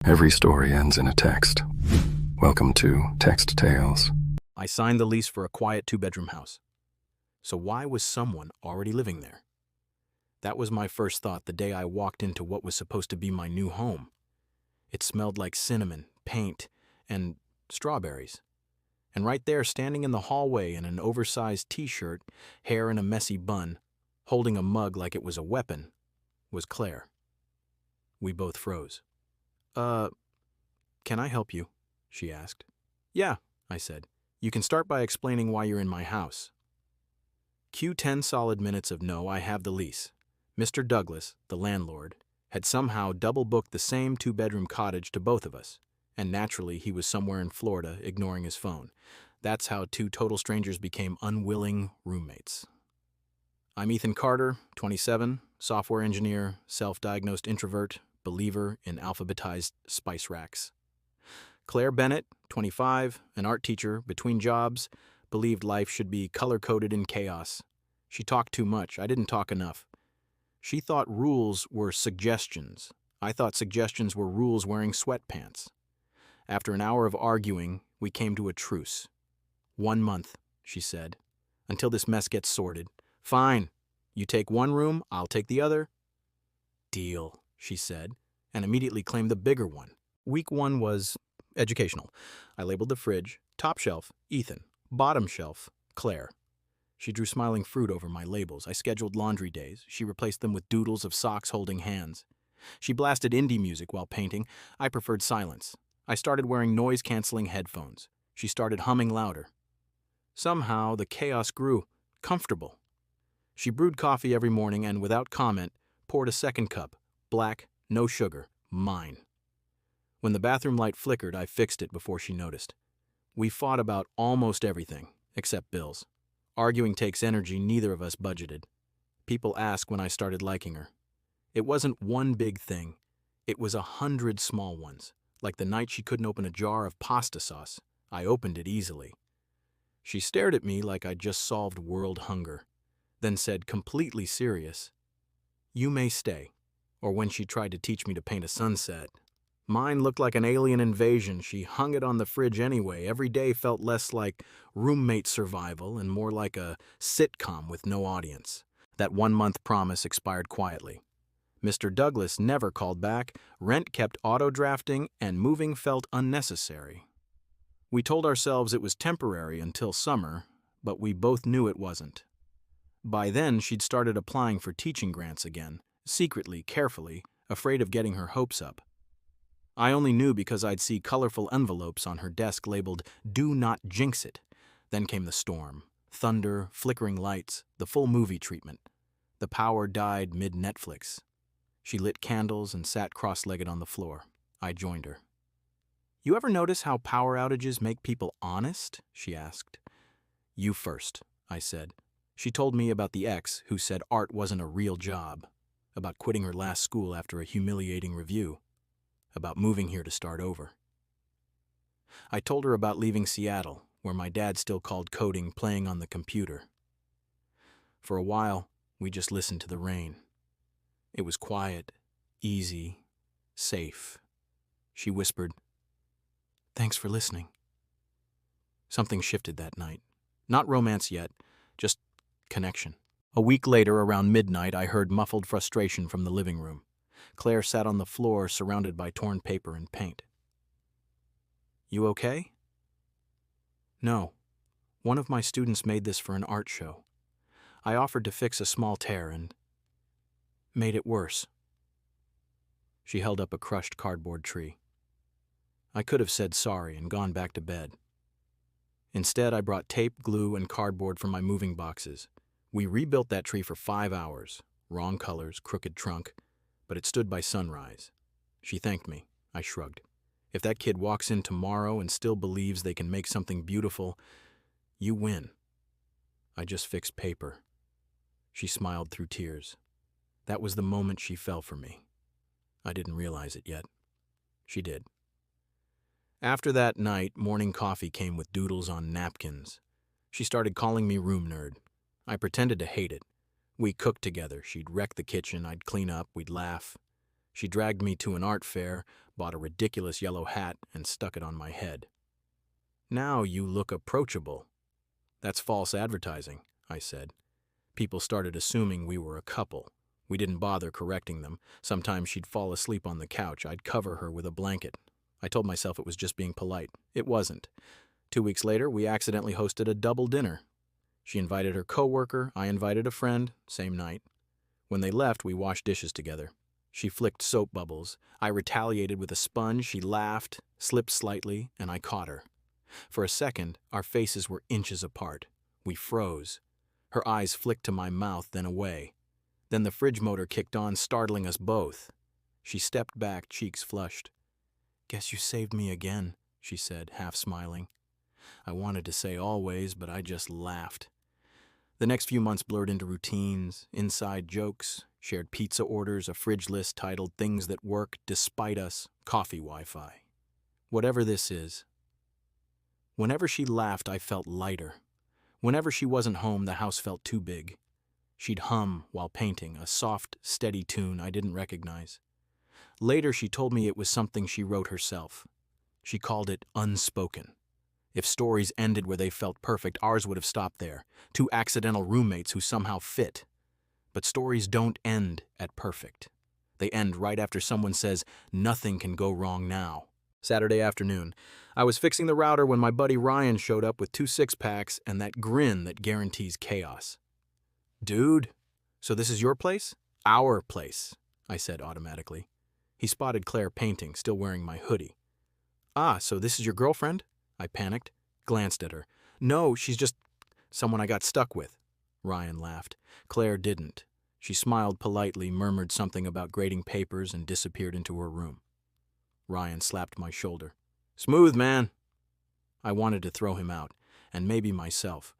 Every story ends in a text. Welcome to Text Tales. I signed the lease for a quiet two-bedroom house. So why was someone already living there? That was my first thought the day I walked into what was supposed to be my new home. It smelled like cinnamon, paint, and strawberries. And right there, standing in the hallway in an oversized t-shirt, hair in a messy bun, holding a mug like it was a weapon, was Claire. We both froze. Can I help you?" she asked. "Yeah," I said. "You can start by explaining why you're in my house." Cue 10 solid minutes of no, I have the lease. Mr. Douglas, the landlord, had somehow double-booked the same two-bedroom cottage to both of us, and naturally he was somewhere in Florida ignoring his phone. That's how two total strangers became unwilling roommates. I'm Ethan Carter, 27, software engineer, self-diagnosed introvert, believer in alphabetized spice racks. Claire Bennett, 25, an art teacher, between jobs, believed life should be color-coded in chaos. She talked too much. I didn't talk enough. She thought rules were suggestions. I thought suggestions were rules wearing sweatpants. After an hour of arguing, we came to a truce. 1 month, she said, until this mess gets sorted. Fine. You take one room, I'll take the other. Deal, she said, and immediately claimed the bigger one. Week 1 was educational. I labeled the fridge, top shelf, Ethan, bottom shelf, Claire. She drew smiling fruit over my labels. I scheduled laundry days. She replaced them with doodles of socks holding hands. She blasted indie music while painting. I preferred silence. I started wearing noise-canceling headphones. She started humming louder. Somehow, the chaos grew, comfortable. She brewed coffee every morning and, without comment, poured a second cup, black, no sugar, mine. When the bathroom light flickered, I fixed it before she noticed. We fought about almost everything, except bills. Arguing takes energy neither of us budgeted. People ask when I started liking her. It wasn't one big thing. It was 100 small ones, like the night she couldn't open a jar of pasta sauce. I opened it easily. She stared at me like I'd just solved world hunger, then said, completely serious, "You may stay." Or when she tried to teach me to paint a sunset. Mine looked like an alien invasion. She hung it on the fridge anyway. Every day felt less like roommate survival and more like a sitcom with no audience. That 1-month promise expired quietly. Mr. Douglas never called back, rent kept auto-drafting, and moving felt unnecessary. We told ourselves it was temporary until summer, but we both knew it wasn't. By then, she'd started applying for teaching grants again, secretly, carefully, afraid of getting her hopes up. I only knew because I'd see colorful envelopes on her desk labeled, "Do not jinx it." Then came the storm. Thunder, flickering lights, the full movie treatment. The power died mid-Netflix. She lit candles and sat cross-legged on the floor. I joined her. "You ever notice how power outages make people honest?" she asked. "You first," I said. She told me about the ex who said art wasn't a real job, about quitting her last school after a humiliating review, about moving here to start over. I told her about leaving Seattle, where my dad still called coding playing on the computer. For a while, we just listened to the rain. It was quiet, easy, safe. She whispered, "Thanks for listening." Something shifted that night. Not romance yet, just connection. A week later, around midnight, I heard muffled frustration from the living room. Claire sat on the floor, surrounded by torn paper and paint. "You okay?" "No. One of my students made this for an art show. I offered to fix a small tear and made it worse." She held up a crushed cardboard tree. I could have said sorry and gone back to bed. Instead, I brought tape, glue, and cardboard from my moving boxes. We rebuilt that tree for 5 hours. Wrong colors, crooked trunk, but it stood by sunrise. She thanked me. I shrugged. If that kid walks in tomorrow and still believes they can make something beautiful, you win. I just fixed paper. She smiled through tears. That was the moment she fell for me. I didn't realize it yet. She did. After that night, morning coffee came with doodles on napkins. She started calling me room nerd. I pretended to hate it. We cooked together. She'd wreck the kitchen, I'd clean up, we'd laugh. She dragged me to an art fair, bought a ridiculous yellow hat, and stuck it on my head. "Now you look approachable." "That's false advertising," I said. People started assuming we were a couple. We didn't bother correcting them. Sometimes she'd fall asleep on the couch. I'd cover her with a blanket. I told myself it was just being polite. It wasn't. 2 weeks later, we accidentally hosted a double dinner. She invited her coworker, I invited a friend, same night. When they left, we washed dishes together. She flicked soap bubbles. I retaliated with a sponge. She laughed, slipped slightly, and I caught her. For a second, our faces were inches apart. We froze. Her eyes flicked to my mouth, then away. Then the fridge motor kicked on, startling us both. She stepped back, cheeks flushed. "Guess you saved me again," she said, half smiling. I wanted to say always, but I just laughed. The next few months blurred into routines, inside jokes, shared pizza orders, a fridge list titled Things That Work Despite Us, coffee Wi-Fi. Whatever this is. Whenever she laughed, I felt lighter. Whenever she wasn't home, the house felt too big. She'd hum while painting, a soft, steady tune I didn't recognize. Later, she told me it was something she wrote herself. She called it unspoken. If stories ended where they felt perfect, ours would have stopped there. Two accidental roommates who somehow fit. But stories don't end at perfect. They end right after someone says, "Nothing can go wrong now." Saturday afternoon, I was fixing the router when my buddy Ryan showed up with 2 six-packs and that grin that guarantees chaos. "Dude, so this is your place?" "Our place," I said automatically. He spotted Claire painting, still wearing my hoodie. "Ah, so this is your girlfriend?" I panicked, glanced at her. "No, she's just someone I got stuck with." Ryan laughed. Claire didn't. She smiled politely, murmured something about grading papers, and disappeared into her room. Ryan slapped my shoulder. "Smooth, man." I wanted to throw him out, and maybe myself.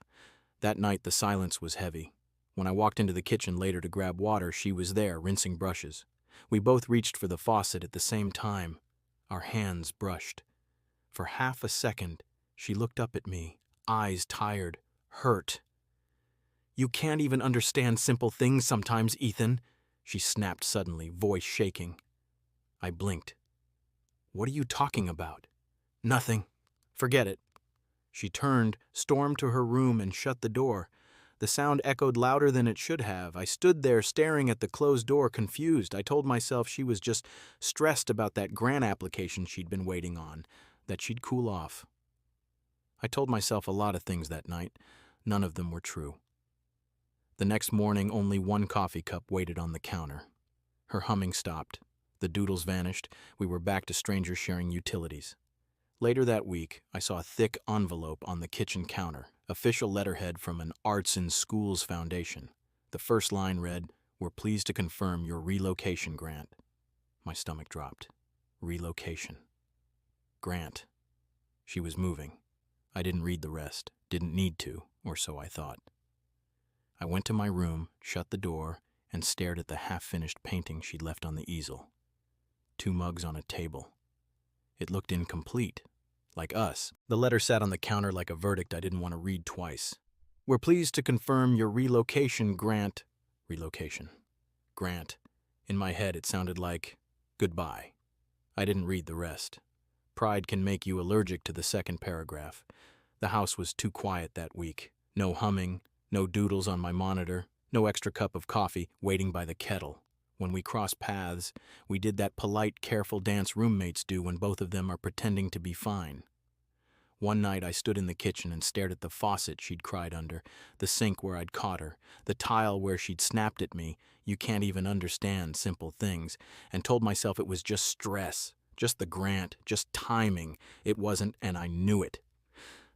That night the silence was heavy. When I walked into the kitchen later to grab water, she was there, rinsing brushes. We both reached for the faucet at the same time. Our hands brushed. For half a second, she looked up at me, eyes tired, hurt. "You can't even understand simple things sometimes, Ethan," she snapped suddenly, voice shaking. I blinked. "What are you talking about?" "Nothing. Forget it." She turned, stormed to her room, and shut the door. The sound echoed louder than it should have. I stood there staring at the closed door, confused. I told myself she was just stressed about that grant application she'd been waiting on, that she'd cool off. I told myself a lot of things that night. None of them were true. The next morning, only one coffee cup waited on the counter. Her humming stopped. The doodles vanished. We were back to strangers sharing utilities. Later that week, I saw a thick envelope on the kitchen counter, official letterhead from an Arts in Schools Foundation. The first line read, "We're pleased to confirm your relocation grant." My stomach dropped. Relocation. Grant. She was moving. I didn't read the rest, didn't need to, or so I thought. I went to my room, shut the door, and stared at the half-finished painting she'd left on the easel. 2 mugs on a table. It looked incomplete. Like us. The letter sat on the counter like a verdict I didn't want to read twice. "We're pleased to confirm your relocation grant." Relocation. Grant. In my head, it sounded like goodbye. I didn't read the rest. Pride can make you allergic to the second paragraph. The house was too quiet that week. No humming, no doodles on my monitor, no extra cup of coffee waiting by the kettle. When we crossed paths, we did that polite, careful dance roommates do when both of them are pretending to be fine. One night I stood in the kitchen and stared at the faucet she'd cried under, the sink where I'd caught her, the tile where she'd snapped at me, "You can't even understand simple things," and told myself it was just stress, just the grant, just timing. It wasn't, and I knew it.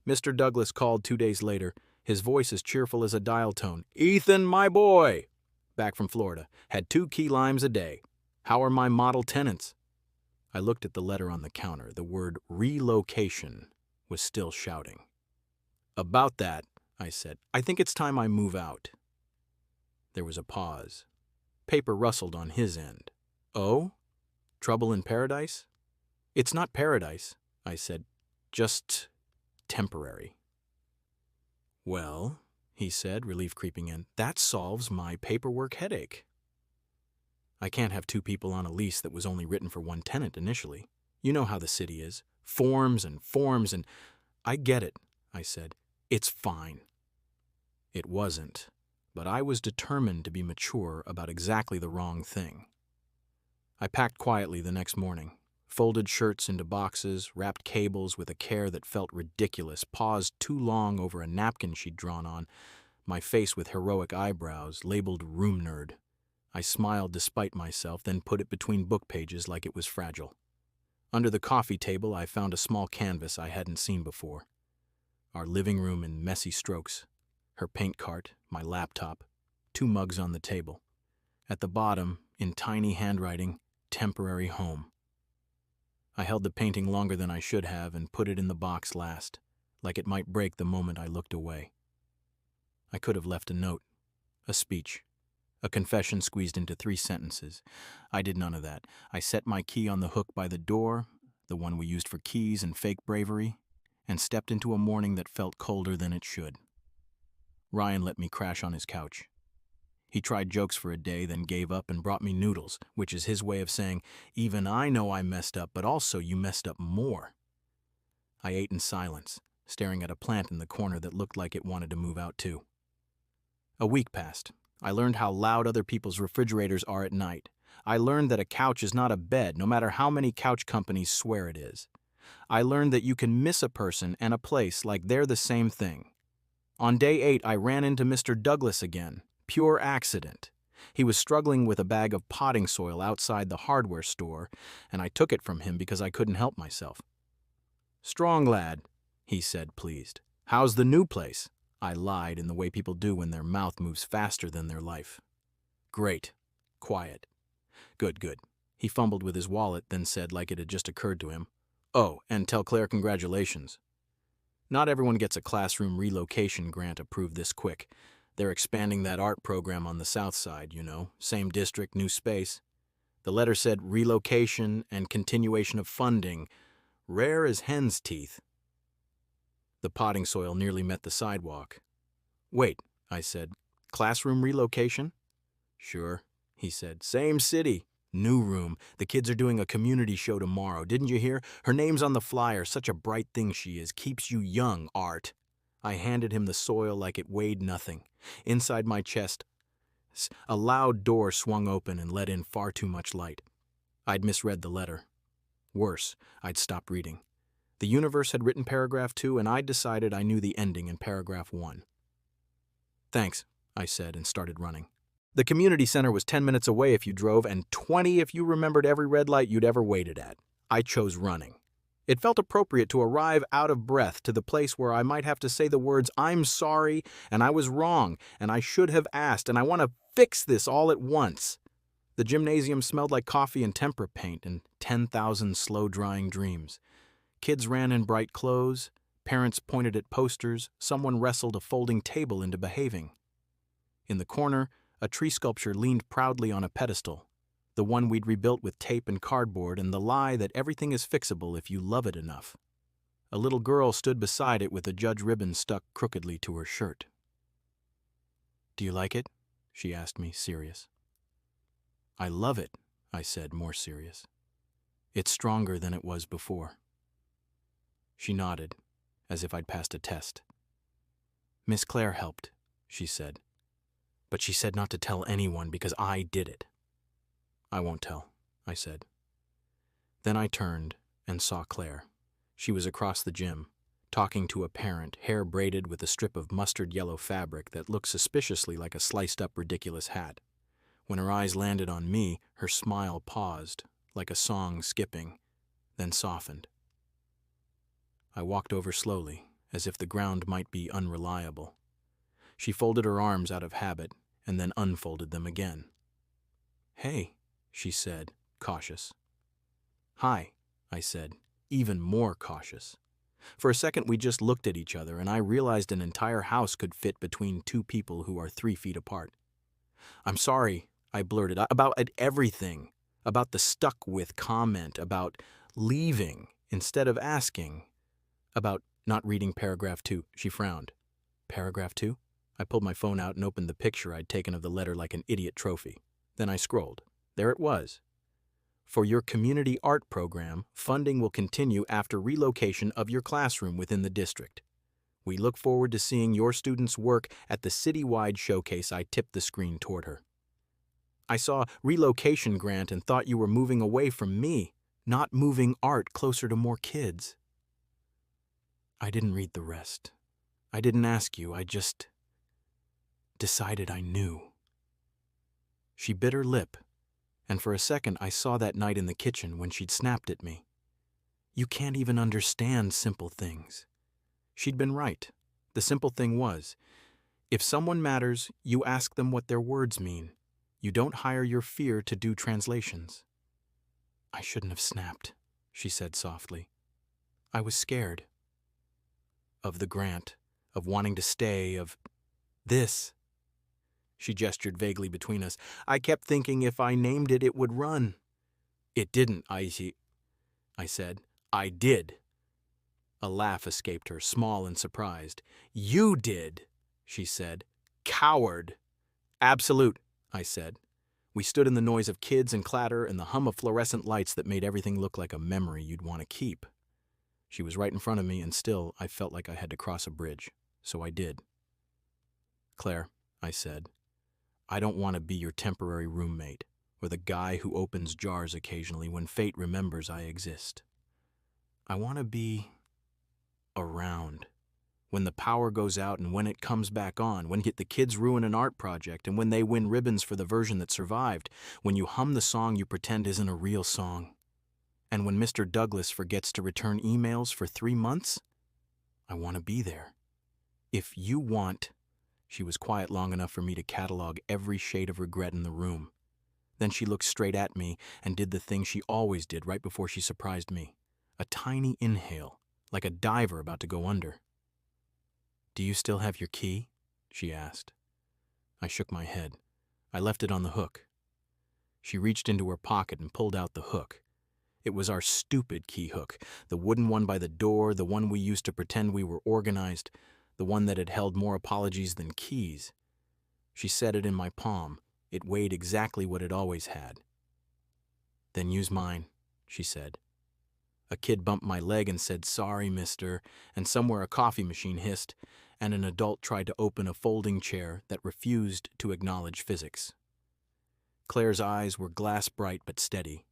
Mr. Douglas called 2 days later, his voice as cheerful as a dial tone. "Ethan, my boy!" Back from Florida. "Had 2 key limes a day. How are my model tenants?" I looked at the letter on the counter. The word relocation was still shouting. "About that," I said, "I think it's time I move out." There was a pause. Paper rustled on his end. "Oh? Trouble in paradise?" "It's not paradise," I said. "Just temporary." "Well," he said, relief creeping in, "that solves my paperwork headache." I can't have two people on a lease that was only written for one tenant initially. You know how the city is. Forms and forms and... I get it, I said. It's fine. It wasn't, but I was determined to be mature about exactly the wrong thing. I packed quietly the next morning, folded shirts into boxes, wrapped cables with a care that felt ridiculous, paused too long over a napkin she'd drawn on, my face with heroic eyebrows, labeled room nerd. I smiled despite myself, then put it between book pages like it was fragile. Under the coffee table, I found a small canvas I hadn't seen before. Our living room in messy strokes. Her paint cart, my laptop, 2 mugs on the table. At the bottom, in tiny handwriting, temporary home. I held the painting longer than I should have and put it in the box last, like it might break the moment I looked away. I could have left a note, a speech, a confession squeezed into 3 sentences. I did none of that. I set my key on the hook by the door, the one we used for keys and fake bravery, and stepped into a morning that felt colder than it should. Ryan let me crash on his couch. He tried jokes for a day, then gave up and brought me noodles, which is his way of saying, even I know I messed up, but also you messed up more. I ate in silence, staring at a plant in the corner that looked like it wanted to move out too. A week passed. I learned how loud other people's refrigerators are at night. I learned that a couch is not a bed, no matter how many couch companies swear it is. I learned that you can miss a person and a place like they're the same thing. On day 8, I ran into Mr. Douglas again. Pure accident. He was struggling with a bag of potting soil outside the hardware store, and I took it from him because I couldn't help myself. "Strong lad," he said, pleased. "How's the new place?" I lied in the way people do when their mouth moves faster than their life. "Great. Quiet." Good. He fumbled with his wallet, then said like it had just occurred to him, "Oh, and tell Claire congratulations." Not everyone gets a classroom relocation grant approved this quick. They're expanding that art program on the south side, you know, same district, new space. The letter said relocation and continuation of funding, rare as hen's teeth. The potting soil nearly met the sidewalk. "Wait," I said, "classroom relocation?" "Sure," he said, "same city. New room. The kids are doing a community show tomorrow. Didn't you hear? Her name's on the flyer. Such a bright thing she is. Keeps you young, art." I handed him the soil like it weighed nothing. Inside my chest, a loud door swung open and let in far too much light. I'd misread the letter. Worse, I'd stopped reading. The universe had written paragraph 2, and I'd decided I knew the ending in paragraph 1. "Thanks," I said and started running. The community center was 10 minutes away if you drove, and 20 if you remembered every red light you'd ever waited at. I chose running. It felt appropriate to arrive out of breath to the place where I might have to say the words, "I'm sorry, and I was wrong, and I should have asked, and I want to fix this all at once." The gymnasium smelled like coffee and tempera paint and 10,000 slow-drying dreams. Kids ran in bright clothes, parents pointed at posters, someone wrestled a folding table into behaving. In the corner, a tree sculpture leaned proudly on a pedestal, the one we'd rebuilt with tape and cardboard and the lie that everything is fixable if you love it enough. A little girl stood beside it with a judge ribbon stuck crookedly to her shirt. "Do you like it?" she asked me, serious. "I love it," I said, more serious. "It's stronger than it was before." She nodded, as if I'd passed a test. "Miss Claire helped," she said. "But she said not to tell anyone because I did it." "I won't tell," I said. Then I turned and saw Claire. She was across the gym, talking to a parent, hair braided with a strip of mustard yellow fabric that looked suspiciously like a sliced-up ridiculous hat. When her eyes landed on me, her smile paused, like a song skipping, then softened. I walked over slowly, as if the ground might be unreliable. She folded her arms out of habit and then unfolded them again. "Hey," she said, cautious. "Hi," I said, even more cautious. For a second we just looked at each other, and I realized an entire house could fit between 2 people who are 3 feet apart. "I'm sorry," I blurted, "about everything, about the stuck-with comment, about leaving instead of asking, about not reading paragraph 2. She frowned. "Paragraph 2? I pulled my phone out and opened the picture I'd taken of the letter like an idiot trophy. Then I scrolled. There it was. For your community art program, funding will continue after relocation of your classroom within the district. We look forward to seeing your students' work at the citywide showcase. I tipped the screen toward her. I saw relocation grant and thought you were moving away from me, not moving art closer to more kids. I didn't read the rest. I didn't ask you, I just decided I knew. She bit her lip, and for a second I saw that night in the kitchen when she'd snapped at me. You can't even understand simple things. She'd been right. The simple thing was, if someone matters, you ask them what their words mean. You don't hire your fear to do translations. I shouldn't have snapped, she said softly. I was scared. Of the grant, of wanting to stay, of this. She gestured vaguely between us. I kept thinking if I named it, it would run. It didn't, I said. I did. A laugh escaped her, small and surprised. You did, she said. Coward. Absolute, I said. We stood in the noise of kids and clatter and the hum of fluorescent lights that made everything look like a memory you'd want to keep. She was right in front of me, and still I felt like I had to cross a bridge, so I did. Claire, I said, I don't want to be your temporary roommate, or the guy who opens jars occasionally when fate remembers I exist. I want to be around. When the power goes out and when it comes back on, when the kids ruin an art project and when they win ribbons for the version that survived, when you hum the song you pretend isn't a real song, and when Mr. Douglas forgets to return emails for 3 months, I want to be there. If you want... She was quiet long enough for me to catalog every shade of regret in the room. Then she looked straight at me and did the thing she always did right before she surprised me. A tiny inhale, like a diver about to go under. Do you still have your key? She asked. I shook my head. I left it on the hook. She reached into her pocket and pulled out the hook. It was our stupid key hook, the wooden one by the door, the one we used to pretend we were organized, the one that had held more apologies than keys. She set it in my palm. It weighed exactly what it always had. Then use mine, she said. A kid bumped my leg and said, sorry, mister, and somewhere a coffee machine hissed, and an adult tried to open a folding chair that refused to acknowledge physics. Claire's eyes were glass-bright but steady.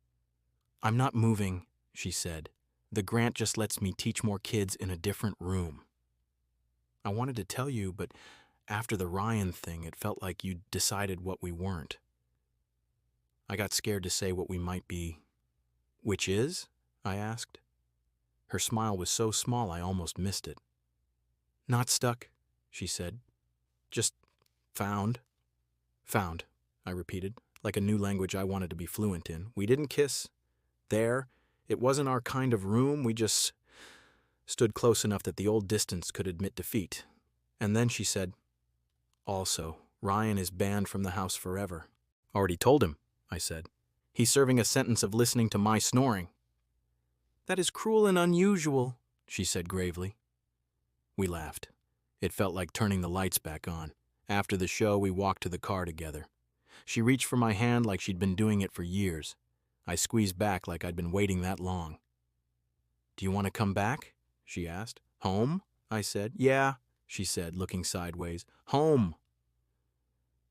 I'm not moving, she said. The grant just lets me teach more kids in a different room. I wanted to tell you, but after the Ryan thing, it felt like you'd decided what we weren't. I got scared to say what we might be. Which is? I asked. Her smile was so small I almost missed it. Not stuck, she said. Just found. Found, I repeated, like a new language I wanted to be fluent in. We didn't kiss. There. It wasn't our kind of room. We just stood close enough that the old distance could admit defeat. And then she said, also, Ryan is banned from the house forever. Already told him, I said. He's serving a sentence of listening to my snoring. That is cruel and unusual, she said gravely. We laughed. It felt like turning the lights back on. After the show, we walked to the car together. She reached for my hand like she'd been doing it for years. I squeezed back like I'd been waiting that long. Do you want to come back? She asked. Home? I said. Yeah, she said, looking sideways. Home.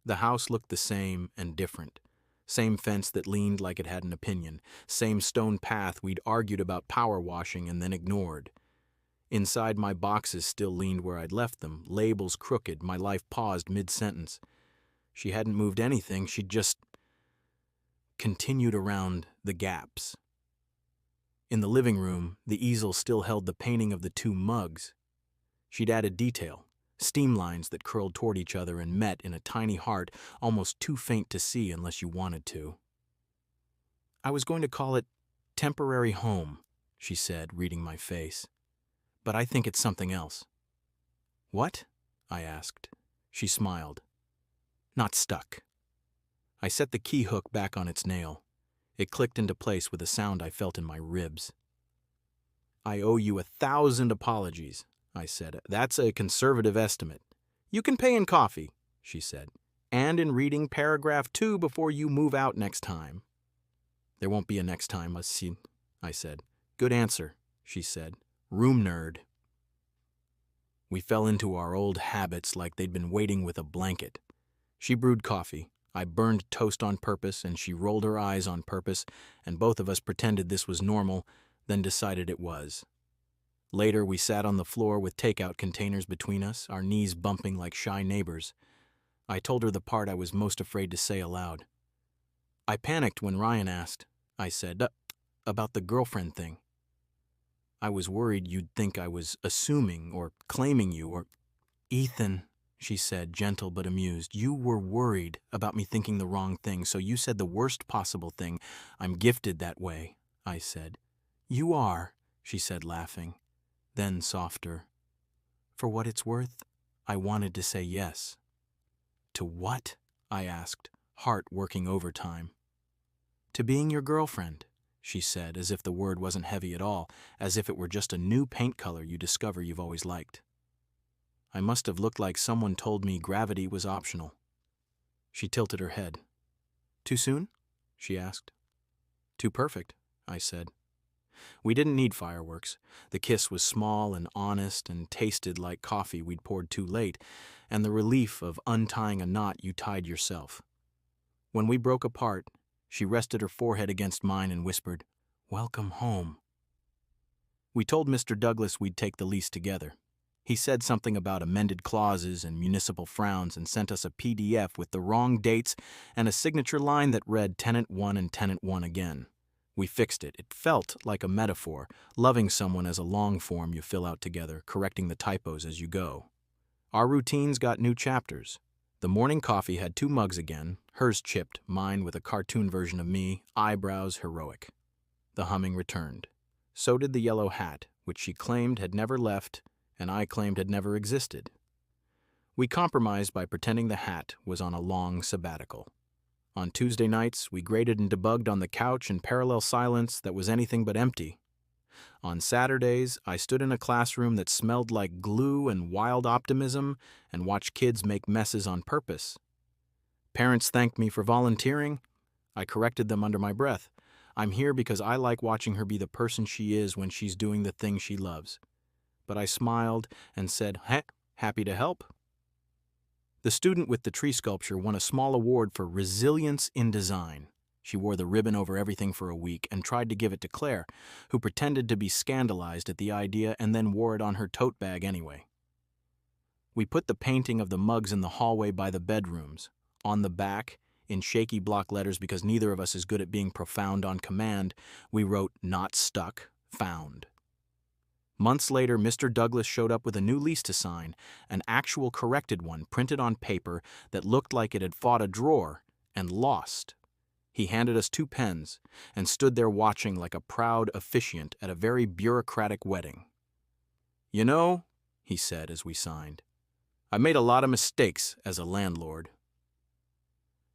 The house looked the same and different. Same fence that leaned like it had an opinion. Same stone path we'd argued about power washing and then ignored. Inside, my boxes still leaned where I'd left them, labels crooked, my life paused mid-sentence. She hadn't moved anything, she'd just continued around the gaps. In the living room, the easel still held the painting of the 2 mugs. She'd added detail, steam lines that curled toward each other and met in a tiny heart, almost too faint to see unless you wanted to. I was going to call it temporary home, she said, reading my face. But I think it's something else. What? I asked. She smiled. Not stuck. I set the key hook back on its nail. It clicked into place with a sound I felt in my ribs. I owe you 1,000 apologies, I said. That's a conservative estimate. You can pay in coffee, she said. and in reading paragraph 2 before you move out next time." "There won't be a next time, I said. "Good answer," she said. "Room nerd." We fell into our old habits like they'd been waiting with a blanket. She brewed coffee, I burned toast on purpose, and she rolled her eyes on purpose, and both of us pretended this was normal, then decided it was. Later, we sat on the floor with takeout containers between us, our knees bumping like shy neighbors. I told her the part I was most afraid to say aloud. "I panicked when Ryan asked," I said, "about the girlfriend thing. I was worried you'd think I was assuming or claiming you or—" "Ethan," she said, gentle but amused, "you were worried about me thinking the wrong thing, so you said the worst possible thing. I'm gifted that way," I said. "You are," she said, laughing. Then softer. "For what it's worth, I wanted to say yes." "To what?" I asked, heart working overtime. "To being your girlfriend," she said, as if the word wasn't heavy at all, as if it were just a new paint color you discover you've always liked. I must have looked like someone told me gravity was optional. She tilted her head. "Too soon?" she asked. "Too perfect," I said. We didn't need fireworks. The kiss was small and honest and tasted like coffee we'd poured too late, and the relief of untying a knot you tied yourself. When we broke apart, she rested her forehead against mine and whispered, "Welcome home." We told Mr. Douglas we'd take the lease together. He said something about amended clauses and municipal frowns and sent us a PDF with the wrong dates and a signature line that read Tenant 1 and Tenant 1 again. We fixed it. It felt like a metaphor, loving someone as a long form you fill out together, correcting the typos as you go. Our routines got new chapters. The morning coffee had 2 mugs again, hers chipped, mine with a cartoon version of me, eyebrows heroic. The humming returned. So did the yellow hat, which she claimed had never left, and I claimed had never existed. We compromised by pretending the hat was on a long sabbatical. On Tuesday nights, we graded and debugged on the couch in parallel silence that was anything but empty. On Saturdays, I stood in a classroom that smelled like glue and wild optimism and watched kids make messes on purpose. Parents thanked me for volunteering. I corrected them under my breath. I'm here because I like watching her be the person she is when she's doing the thing she loves. But I smiled and said, happy to help. The student with the tree sculpture won a small award for resilience in design. She wore the ribbon over everything for a week and tried to give it to Claire, who pretended to be scandalized at the idea and then wore it on her tote bag anyway. We put the painting of the mugs in the hallway by the bedrooms. On the back, in shaky block letters because neither of us is good at being profound on command, we wrote "Not Stuck, Found." Months later, Mr. Douglas showed up with a new lease to sign, an actual corrected one printed on paper that looked like it had fought a drawer and lost. He handed us 2 pens and stood there watching like a proud officiant at a very bureaucratic wedding. "You know," he said as we signed, "I made a lot of mistakes as a landlord."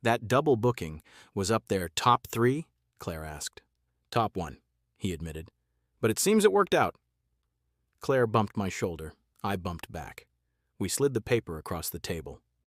"That double booking was up there top 3?" Claire asked. "Top 1, he admitted. "But it seems it worked out." Claire bumped my shoulder. I bumped back. We slid the paper across the table.